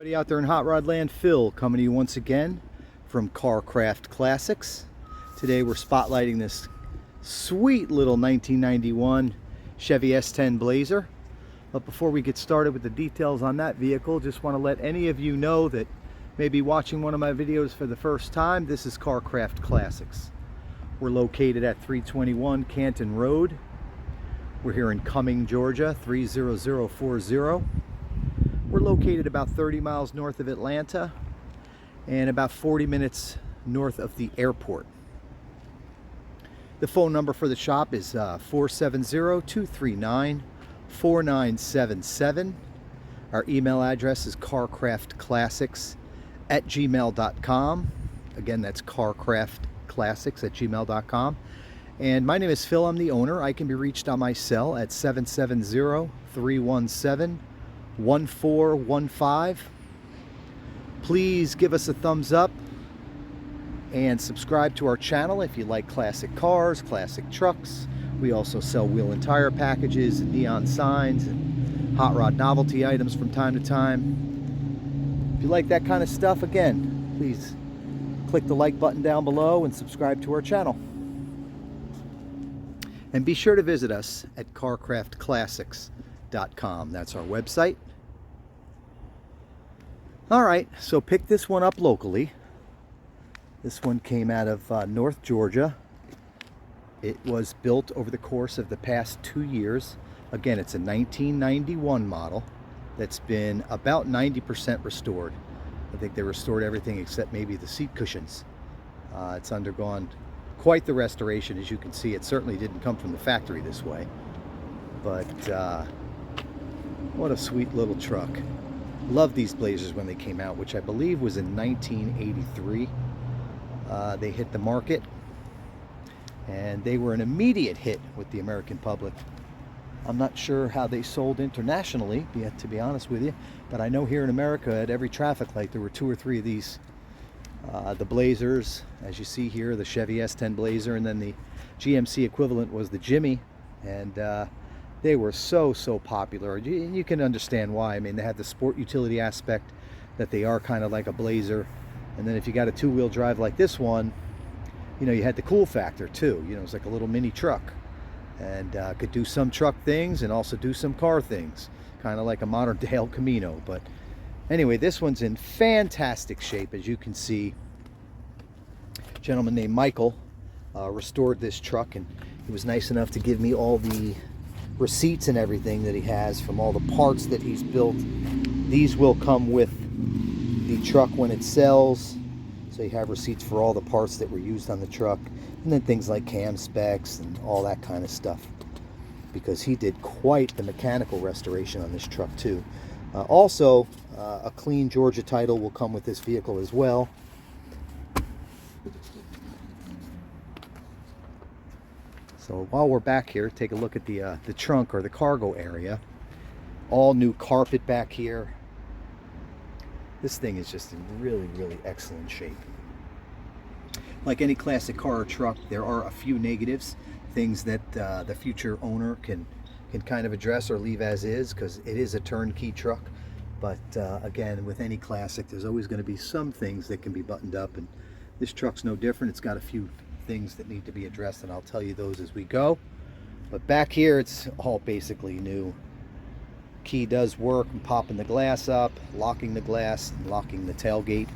Everybody out there in Hot Rod Land, Phil coming to you once again from Carcraft Classics. Today we're spotlighting this sweet little 1991 Chevy S10 Blazer. But before we get started with the details on that vehicle, just want to let any of you know that may be watching one of my videos for the first time. This is Carcraft Classics. We're located at 321 Canton Road. We're here in Cumming, Georgia, 30040. We're located about 30 miles north of Atlanta and about 40 minutes north of the airport. The phone number for the shop is 470-239-4977. Our email address is carcraftclassics@gmail.com. Again, that's carcraftclassics@gmail.com. And my name is Phil. I'm the owner. I can be reached on my cell at 770-317-1415. Please give us a thumbs up and subscribe to our channel if you like classic cars, classic trucks. We also sell wheel and tire packages and neon signs and hot rod novelty items from time to time. If you like that kind of stuff, again, please click the like button down below and subscribe to our channel. And be sure to visit us at carcraftclassics.com. That's our website. All right, so pick this one up locally. This one came out of North Georgia. It was built over the course of the past 2 years. Again, it's a 1991 model that's been about 90% restored. I think they restored everything except maybe the seat cushions. It's undergone quite the restoration. As you can see, it certainly didn't come from the factory this way. But what a sweet little truck. Love these Blazers when they came out, which I believe was in 1983. They hit the market and they were an immediate hit with the American public. I'm not sure how they sold internationally, to be honest with you, but I know here in America at every traffic light there were 2 or 3 of these. The Blazers, as you see here, the Chevy S10 Blazer, and then the GMC equivalent was the Jimmy, and they were so popular. You can understand why. I mean, they had the sport utility aspect that they are kind of like a Blazer, and then if you got a 2-wheel drive like this one, you know, you had the cool factor too. You know, it's like a little mini truck, and could do some truck things and also do some car things, kind of like a modern day El Camino. But anyway, this one's in fantastic shape. As you can see, a gentleman named Michael restored this truck, and he was nice enough to give me all the receipts and everything that he has from all the parts that he's built. These will come with the truck when it sells, so you have receipts for all the parts that were used on the truck, and then things like cam specs and all that kind of stuff, because he did quite the mechanical restoration on this truck too. Also, a clean Georgia title will come with this vehicle as well. So while we're back here, take a look at the trunk or the cargo area. All new carpet back here. This thing is just in really excellent shape. Like any classic car or truck, there are a few negatives, things that the future owner can kind of address or leave as is, because it is a turnkey truck. But again, with any classic, there's always going to be some things that can be buttoned up, and this truck's no different. It's got a few things that need to be addressed, and I'll tell you those as we go. But back here, it's all basically new. Key does work, and popping the glass up, locking the glass, and locking the tailgate.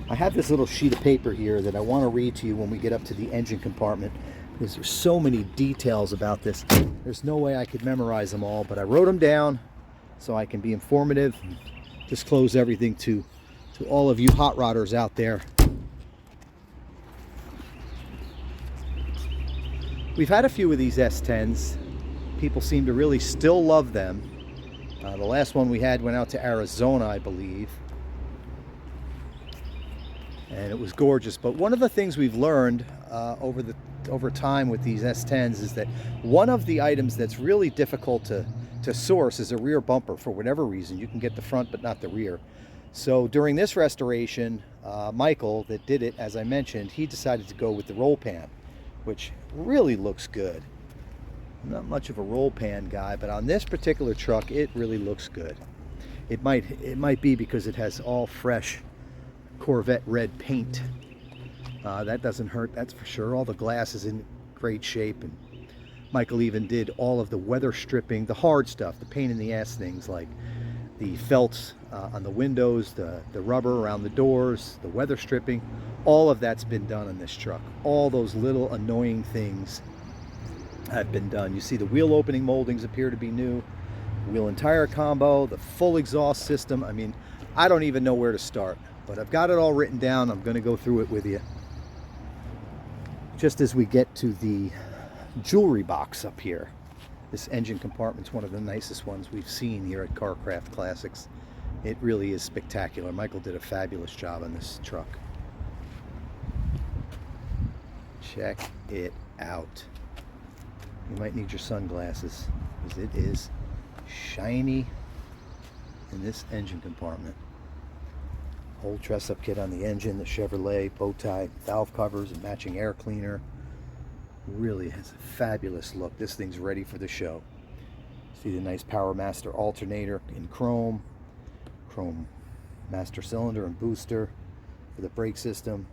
I have this little sheet of paper here that I want to read to you when we get up to the engine compartment, because there's so many details about this. There's no way I could memorize them all, but I wrote them down so I can be informative and disclose everything to all of you hot rodders out there. We've had a few of these S10s. People seem to really still love them. The last one we had went out to Arizona, I believe, and it was gorgeous. But one of the things we've learned over time with these S10s is that one of the items that's really difficult to source is a rear bumper. For whatever reason, you can get the front but not the rear. So during this restoration, Michael, that did it, as I mentioned, he decided to go with the roll pan, which really looks good. I'm not much of a roll pan guy, but on this particular truck, it really looks good. It might be because it has all fresh Corvette red paint. That doesn't hurt, that's for sure. All the glass is in great shape, and Michael even did all of the weather stripping, the hard stuff, the pain in the ass things like the felts on the windows, the rubber around the doors, the weather stripping. All of that's been done on this truck. All those little annoying things have been done. You see the wheel opening moldings appear to be new. Wheel and tire combo, the full exhaust system. I mean, I don't even know where to start, but I've got it all written down. I'm going to go through it with you. Just as we get to the jewelry box up here. This engine compartment's one of the nicest ones we've seen here at Carcraft Classics. It really is spectacular. Michael did a fabulous job on this truck. Check it out. You might need your sunglasses because it is shiny in this engine compartment. Whole dress-up kit on the engine, the Chevrolet bow tie, valve covers, and matching air cleaner. Really has a fabulous look. This thing's ready for the show. See the nice Power Master alternator in chrome master cylinder and booster for the brake system,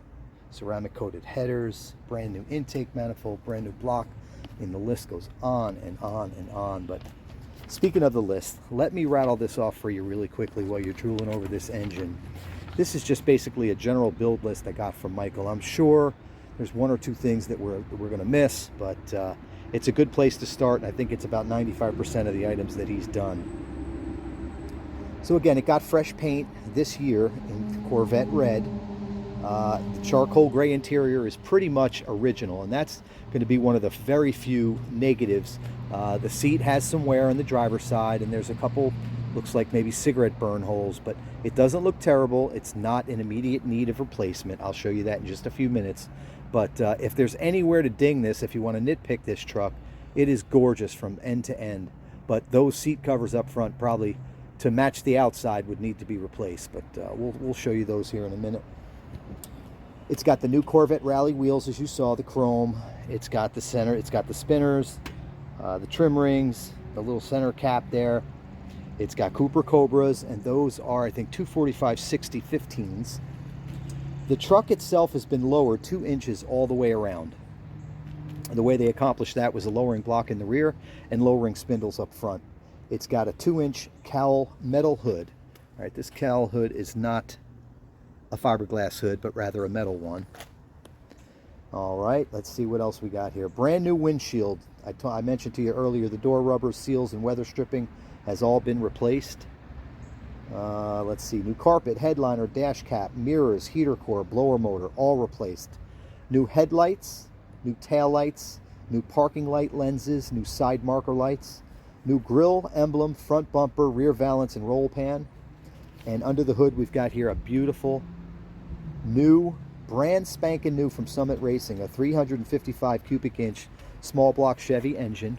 ceramic coated headers, brand new intake manifold, brand new block, and the list goes on and on and on. But speaking of the list, let me rattle this off for you really quickly while you're drooling over this engine. This is just basically a general build list I got from Michael. I'm sure there's one or two things that we're going to miss, but it's a good place to start, and I think it's about 95% of the items that he's done. So again, it got fresh paint this year in Corvette red. The charcoal gray interior is pretty much original, and that's going to be one of the very few negatives. The seat has some wear on the driver's side, and there's a couple, looks like maybe cigarette burn holes, but it doesn't look terrible. It's not in immediate need of replacement. I'll show you that in just a few minutes. But if there's anywhere to ding this, if you want to nitpick this truck, it is gorgeous from end to end. But those seat covers up front, probably to match the outside, would need to be replaced. But we'll show you those here in a minute. It's got the new Corvette Rally wheels, as you saw, the chrome. It's got the center, it's got the spinners, the trim rings, the little center cap there. It's got Cooper Cobras, and those are, I think, 245/60 15s. The truck itself has been lowered 2 inches all the way around. And the way they accomplished that was a lowering block in the rear and lowering spindles up front. It's got a 2-inch cowl metal hood. All right, this cowl hood is not a fiberglass hood, but rather a metal one. All right, let's see what else we got here. Brand new windshield. I mentioned to you earlier, the door rubbers, seals, and weather stripping has all been replaced. Let's see, new carpet, headliner, dash cap, mirrors, heater core, blower motor, all replaced. New headlights, new tail lights, new parking light lenses, new side marker lights, new grille, emblem, front bumper, rear valance, and roll pan. And under the hood, we've got here a beautiful new, brand spanking new from Summit Racing, a 355 cubic inch small block Chevy engine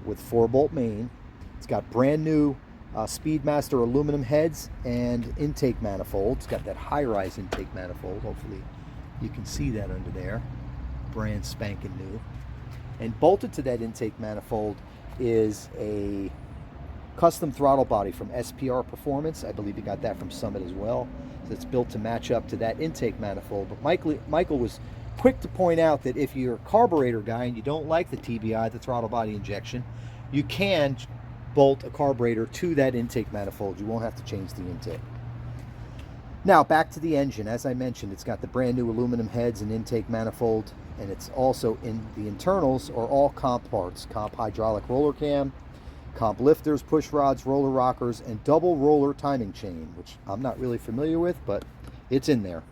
with 4-bolt main. It's got brand new Speedmaster aluminum heads and intake manifold. It's got that high-rise intake manifold. Hopefully you can see that under there. Brand spanking new. And bolted to that intake manifold is a custom throttle body from SPR Performance. I believe you got that from Summit as well. So it's built to match up to that intake manifold. But Michael was quick to point out that if you're a carburetor guy and you don't like the TBI, the throttle body injection, you can bolt a carburetor to that intake manifold. You won't have to change the intake. Now back to the engine. As I mentioned, it's got the brand new aluminum heads and intake manifold, and it's also in the internals are all comp parts. Comp hydraulic roller cam, comp lifters, push rods, roller rockers, and double roller timing chain, which I'm not really familiar with, but it's in there.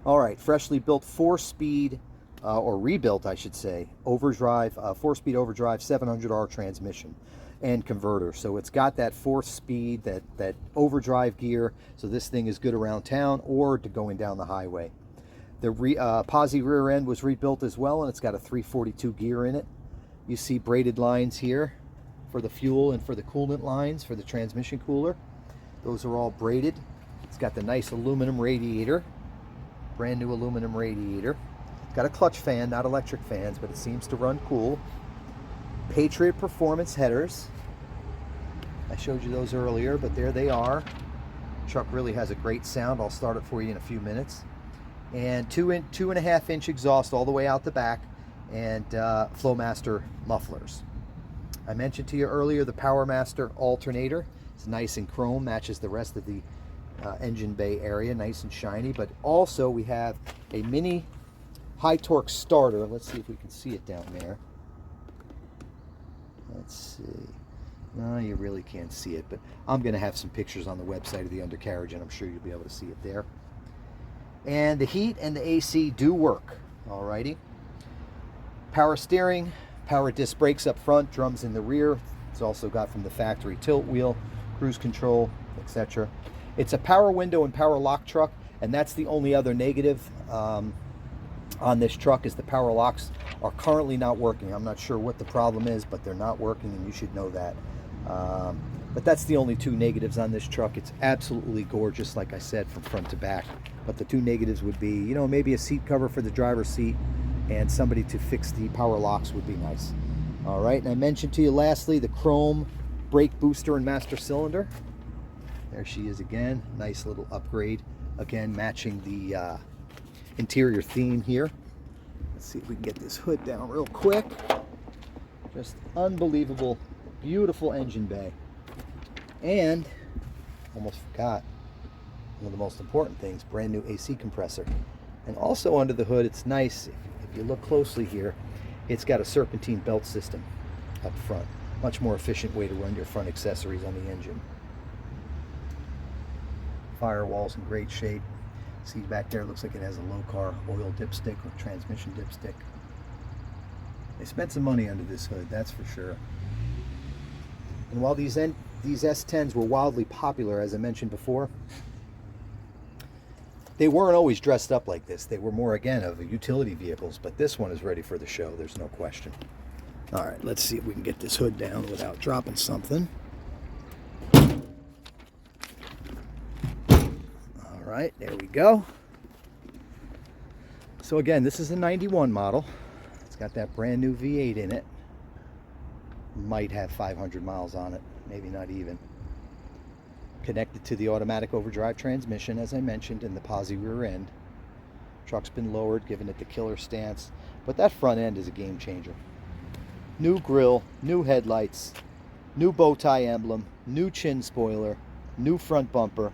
All right, freshly built 4-speed or rebuilt, I should say, overdrive, 4-speed overdrive 700R transmission and converter. So it's got that 4th speed, that overdrive gear, so this thing is good around town or to going down the highway. The posi rear end was rebuilt as well, and it's got a 342 gear in it. You see braided lines here for the fuel and for the coolant lines for the transmission cooler. Those are all braided. It's got the nice aluminum radiator, brand new aluminum radiator. Got a clutch fan, not electric fans, but it seems to run cool. Patriot Performance headers. I showed you those earlier, but there they are. Truck really has a great sound. I'll start it for you in a few minutes. And 2.5 inch exhaust all the way out the back, and Flowmaster mufflers. I mentioned to you earlier the PowerMaster alternator. It's nice and chrome, matches the rest of the engine bay area, nice and shiny. But also we have a mini high torque starter. Let's see if we can see it down there. Let's see. No, you really can't see it, but I'm going to have some pictures on the website of the undercarriage, and I'm sure you'll be able to see it there. And the heat and the AC do work. Alrighty. Power steering, power disc brakes up front, drums in the rear. It's also got from the factory tilt wheel, cruise control, etc. It's a power window and power lock truck, and that's the only other negative on this truck is the power locks are currently not working. I'm not sure what the problem is, but they're not working, and you should know that. But that's the only two negatives on this truck. It's absolutely gorgeous, like I said, from front to back. But the two negatives would be, you know, maybe a seat cover for the driver's seat, and somebody to fix the power locks would be nice. All right, and I mentioned to you lastly the chrome brake booster and master cylinder. There she is again. Nice little upgrade. Again, matching the interior theme here. Let's see if we can get this hood down real quick. Just unbelievable, beautiful engine bay. And almost forgot one of the most important things, brand new AC compressor. And also under the hood, it's nice, if you look closely here, it's got a serpentine belt system up front. Much more efficient way to run your front accessories on the engine. Firewall's in great shape. See back there, it looks like it has a low car oil dipstick or transmission dipstick. They spent some money under this hood, that's for sure. And while these S10s were wildly popular, as I mentioned before, they weren't always dressed up like this. They were more, again, of utility vehicles, but this one is ready for the show, there's no question. All right, let's see if we can get this hood down without dropping something. All right, there we go. So again, this is a 91 model. It's got that brand new V8 in it. Might have 500 miles on it, maybe not even. Connected to the automatic overdrive transmission, as I mentioned, in the posi rear end. Truck's been lowered, giving it the killer stance, but that front end is a game changer. New grille, new headlights, new bow tie emblem, new chin spoiler, new front bumper.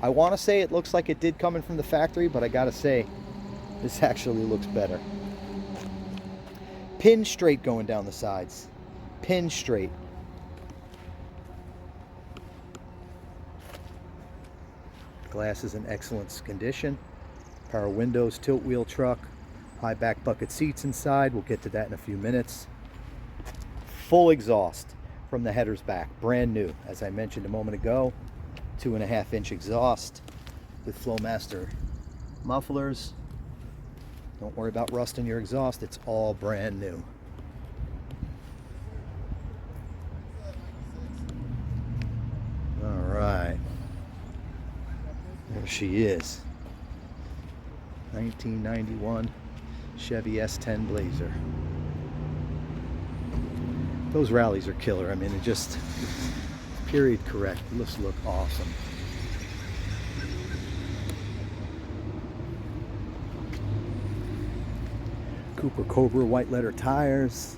I want to say it looks like it did come in from the factory, but I gotta say, this actually looks better. Pin straight going down the sides. Pin straight. Glass is in excellent condition. Power windows, tilt wheel truck, high back bucket seats inside. We'll get to that in a few minutes. Full exhaust from the headers back, brand new. As I mentioned a moment ago, 2.5 inch exhaust with Flowmaster mufflers. Don't worry about rust in your exhaust, it's all brand new. All right. There she is. 1991 Chevy S10 Blazer. Those rallies are killer. I mean, it just, period correct. Let's look awesome. Cooper Cobra white letter tires,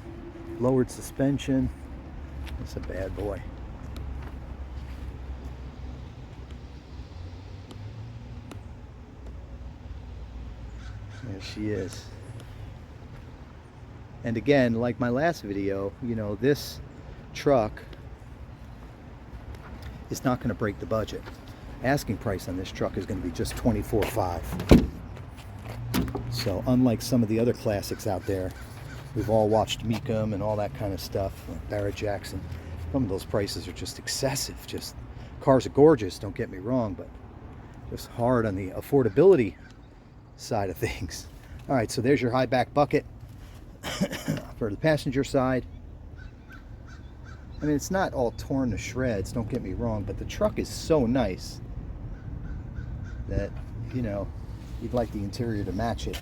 lowered suspension. It's a bad boy. There she is. And again, like my last video, you know, this truck is not going to break the budget. Asking price on this truck is going to be just $24,500. So unlike some of the other classics out there, we've all watched Meekum and all that kind of stuff, like Barrett Jackson. Some of those prices are just excessive. Just, cars are gorgeous, don't get me wrong, but just hard on the affordability side of things. All right, so there's your high back bucket for the passenger side. I mean, it's not all torn to shreds, don't get me wrong, but the truck is so nice that, you know, you'd like the interior to match it.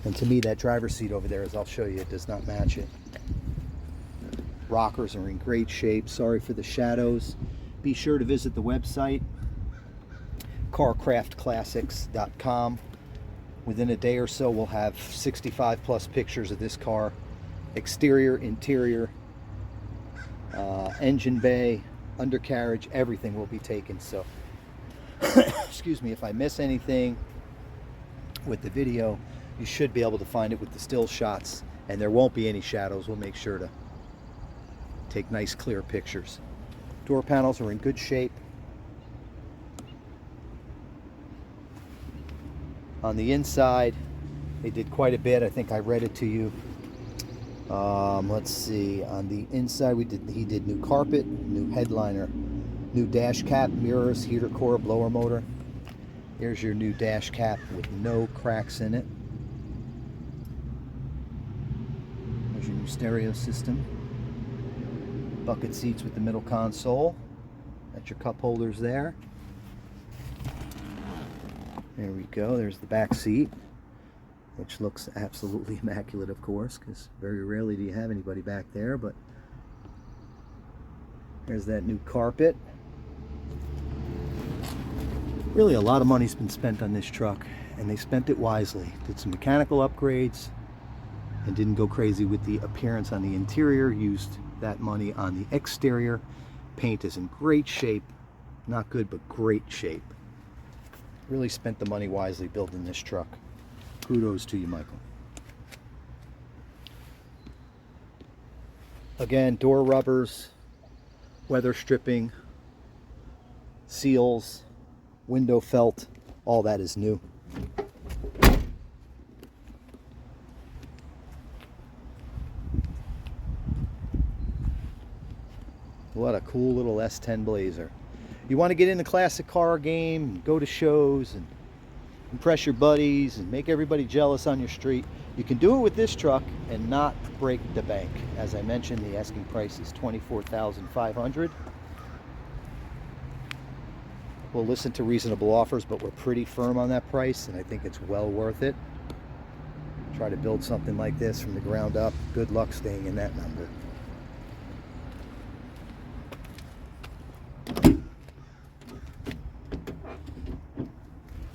And to me, that driver's seat over there, as I'll show you, it does not match it. Rockers are in great shape. Sorry for the shadows. Be sure to visit the website, carcraftclassics.com. Within a day or so, we'll have 65 plus pictures of this car. Exterior, interior, engine bay, undercarriage, everything will be taken. So, excuse me, if I miss anything with the video, you should be able to find it with the still shots, and there won't be any shadows. We'll make sure to take nice clear pictures. Door panels are in good shape. On the inside, they did quite a bit. I think I read it to you. Let's see. On the inside, he did new carpet, new headliner, new dash cap, mirrors, heater core, blower motor. Here's your new dash cap with no cracks in it. There's your new stereo system. Bucket seats with the middle console. Got your cup holders there. There we go. There's the back seat, which looks absolutely immaculate, of course, because very rarely do you have anybody back there. But there's that new carpet. Really, a lot of money's been spent on this truck, and they spent it wisely. Did some mechanical upgrades and didn't go crazy with the appearance on the interior. Used that money on the exterior. Paint is in great shape. Not good, but great shape. Really spent the money wisely building this truck. Kudos to you, Michael. Again, door rubbers, weather stripping, seals, window felt, all that is new. What a cool little S10 Blazer. You want to get in the classic car game, and go to shows and impress your buddies and make everybody jealous on your street. You can do it with this truck and not break the bank. As I mentioned, the asking price is $24,500. We'll listen to reasonable offers, but we're pretty firm on that price, and I think it's well worth it. Try to build something like this from the ground up. Good luck staying in that number.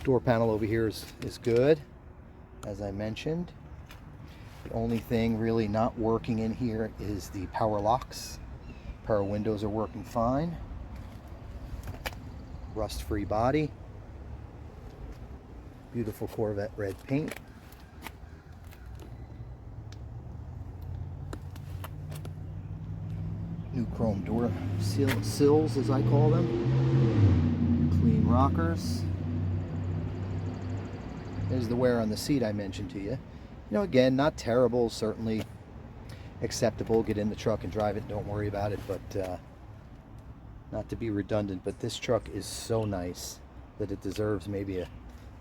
Door panel over here is good, as I mentioned. The only thing really not working in here is the power locks. Power windows are working fine. Rust-free body. Beautiful Corvette red paint. New chrome door sills, as I call them. Clean rockers. There's the wear on the seat I mentioned to you. You know, again, not terrible, certainly acceptable. Get in the truck and drive it, don't worry about it, but not to be redundant, but this truck is so nice that it deserves maybe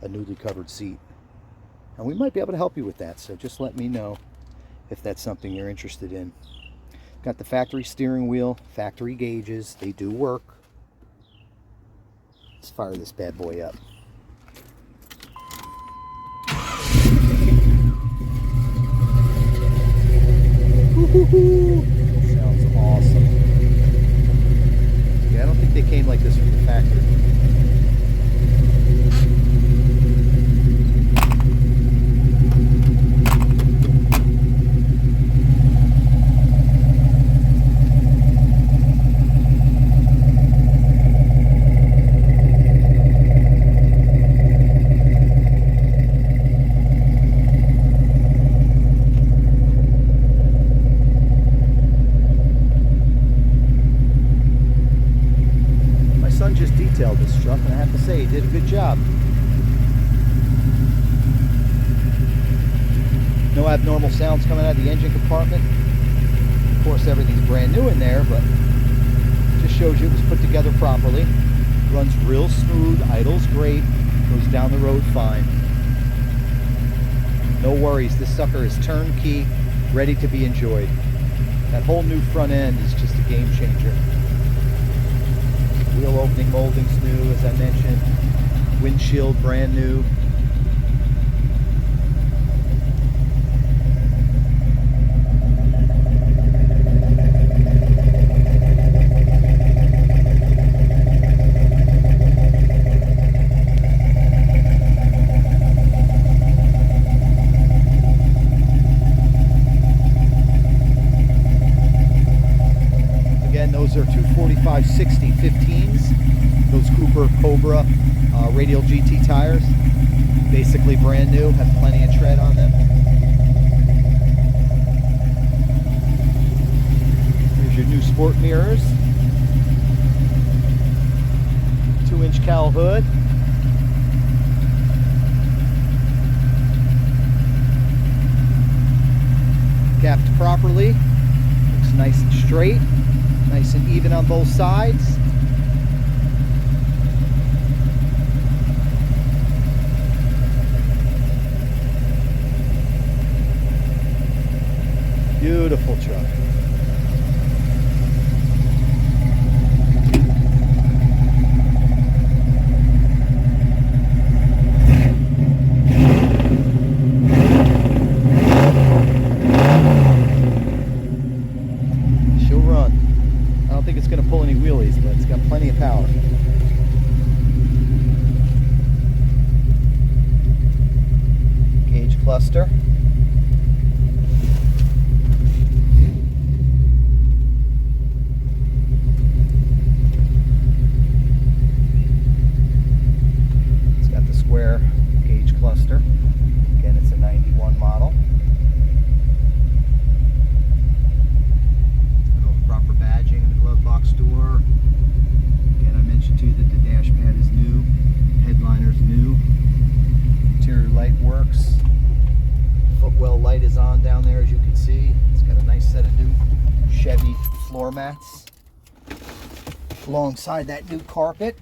a newly covered seat. And we might be able to help you with that, so just let me know if that's something you're interested in. Got the factory steering wheel, factory gauges, they do work. Let's fire this bad boy up. Sounds awesome. Yeah, I don't think they came like this from the factory. Just detailed this truck, and I have to say he did a good job. No abnormal sounds coming out of the engine compartment. Of course, everything's brand new in there, but it just shows you it was put together properly. Runs real smooth, idles great, goes down the road fine. No worries, this sucker is turnkey, ready to be enjoyed. That whole new front end is just a game changer. Wheel opening moldings new, as I mentioned. Windshield brand new. 260 15s, those Cobra radial GT tires, basically brand new, have plenty of tread on them. Here's your new sport mirrors, 2-inch cowl hood. Capped properly, looks nice and straight, nice and even on both sides. Beautiful truck. She'll run. I don't think it's going to pull any wheelies, but it's got plenty of power. Gauge cluster. Square gauge cluster. Again, it's a 91 model. Got all the proper badging in the glove box door. Again, I mentioned to you that the dash pad is new, headliner's new, interior light works, footwell light is on down there, as you can see. It's got a nice set of new Chevy floor mats alongside that new carpet.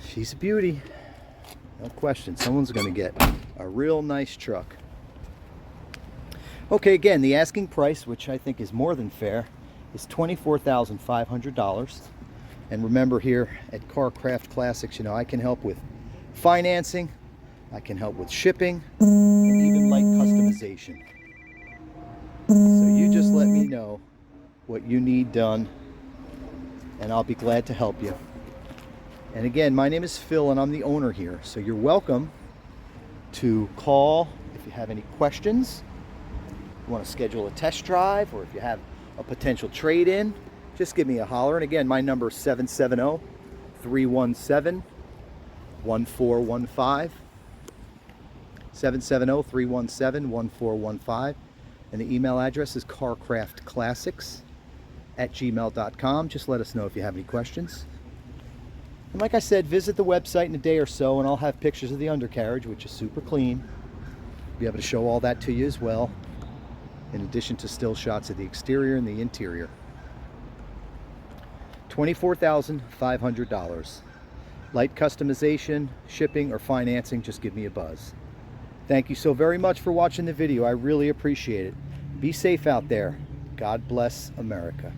She's a beauty, no question. Someone's going to get a real nice truck. Okay, again, the asking price, which I think is more than fair, is $24,500. And remember, here at Carcraft Classics, you know, I can help with financing, I can help with shipping, and even light customization. So you just let me know what you need done, and I'll be glad to help you. And again, my name is Phil and I'm the owner here. So you're welcome to call if you have any questions, you want to schedule a test drive, or if you have a potential trade-in, just give me a holler. And again, my number is 770-317-1415. 770-317-1415. And the email address is carcraftclassics@gmail.com. Just let us know if you have any questions. And like I said, visit the website in a day or so, and I'll have pictures of the undercarriage, which is super clean. Be able to show all that to you as well, in addition to still shots of the exterior and the interior. $24,500. Light customization, shipping, or financing, just give me a buzz. Thank you so very much for watching the video. I really appreciate it. Be safe out there. God bless America.